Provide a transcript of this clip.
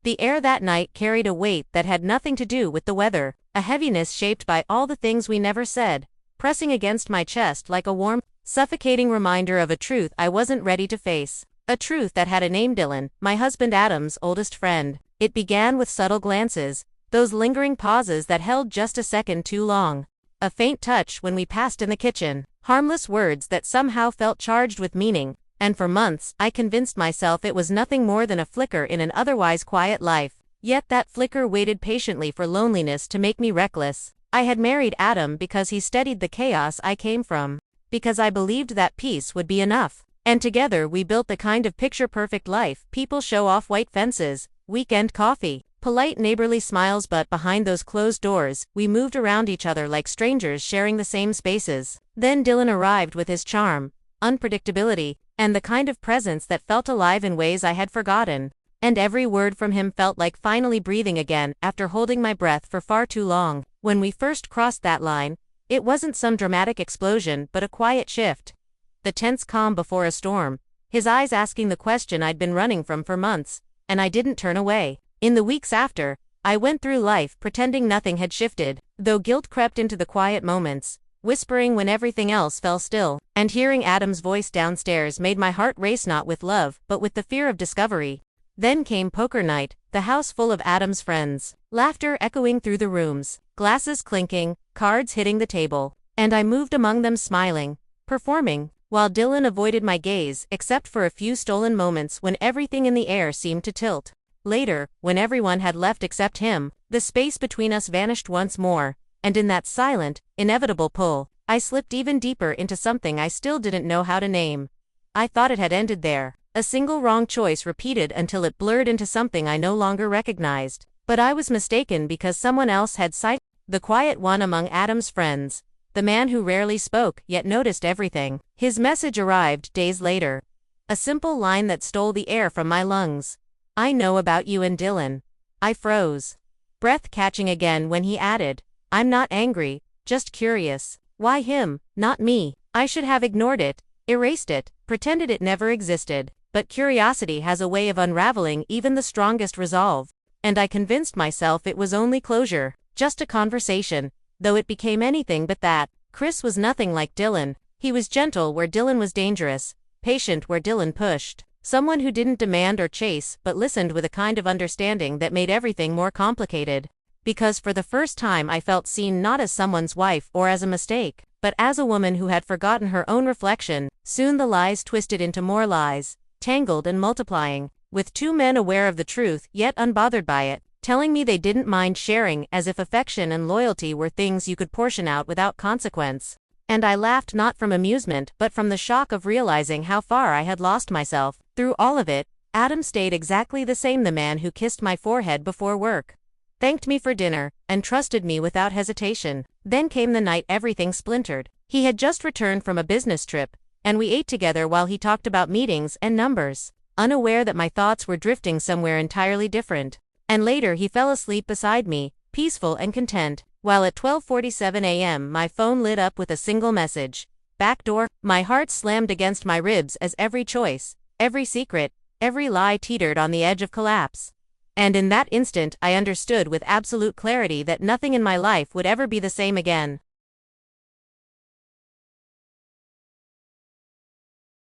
The air that night carried a weight that had nothing to do with the weather, a heaviness shaped by all the things we never said, pressing against my chest like a warm, suffocating reminder of a truth I wasn't ready to face. A truth that had a name: Dylan, my husband Adam's oldest friend. It began with subtle glances, those lingering pauses that held just a second too long. A faint touch when we passed in the kitchen, harmless words that somehow felt charged with meaning, and for months I convinced myself it was nothing more than a flicker in an otherwise quiet life. Yet that flicker waited patiently for loneliness to make me reckless. I had married Adam because he steadied the chaos I came from, because I believed that peace would be enough. And together we built the kind of picture-perfect life people show off: white fences, weekend coffee, polite neighborly smiles, but behind those closed doors, we moved around each other like strangers sharing the same spaces. Then Dylan arrived with his charm, unpredictability, and the kind of presence that felt alive in ways I had forgotten. And every word from him felt like finally breathing again after holding my breath for far too long. When we first crossed that line, it wasn't some dramatic explosion but a quiet shift. The tense calm before a storm, his eyes asking the question I'd been running from for months, and I didn't turn away. In the weeks after, I went through life pretending nothing had shifted, though guilt crept into the quiet moments, whispering when everything else fell still. And hearing Adam's voice downstairs made my heart race, not with love, but with the fear of discovery. Then came poker night, the house full of Adam's friends, laughter echoing through the rooms, glasses clinking, cards hitting the table, and I moved among them smiling, performing, while Dylan avoided my gaze except for a few stolen moments when everything in the air seemed to tilt. Later, when everyone had left except him, the space between us vanished once more, and in that silent, inevitable pull, I slipped even deeper into something I still didn't know how to name. I thought it had ended there, a single wrong choice repeated until it blurred into something I no longer recognized. But I was mistaken, because someone else had sighted the quiet one among Adam's friends, the man who rarely spoke yet noticed everything. His message arrived days later. A simple line that stole the air from my lungs. "I know about you and Dylan." I froze, breath catching again when he added, "I'm not angry, just curious." Why him, not me? I should have ignored it, erased it, pretended it never existed. But curiosity has a way of unraveling even the strongest resolve, and I convinced myself it was only closure, just a conversation, though it became anything but that. Chris was nothing like Dylan. He was gentle where Dylan was dangerous, patient where Dylan pushed. Someone who didn't demand or chase but listened with a kind of understanding that made everything more complicated. Because for the first time I felt seen, not as someone's wife or as a mistake, but as a woman who had forgotten her own reflection. Soon the lies twisted into more lies, tangled and multiplying, with two men aware of the truth yet unbothered by it, telling me they didn't mind sharing, as if affection and loyalty were things you could portion out without consequence. And I laughed, not from amusement but from the shock of realizing how far I had lost myself. Through all of it, Adam stayed exactly the same, the man who kissed my forehead before work, thanked me for dinner, and trusted me without hesitation. Then came the night everything splintered. He had just returned from a business trip, and we ate together while he talked about meetings and numbers, unaware that my thoughts were drifting somewhere entirely different. And later he fell asleep beside me, peaceful and content, while at 12:47 a.m. my phone lit up with a single message: backdoor. My heart slammed against my ribs as every choice, every secret, every lie teetered on the edge of collapse. And in that instant I understood with absolute clarity that nothing in my life would ever be the same again.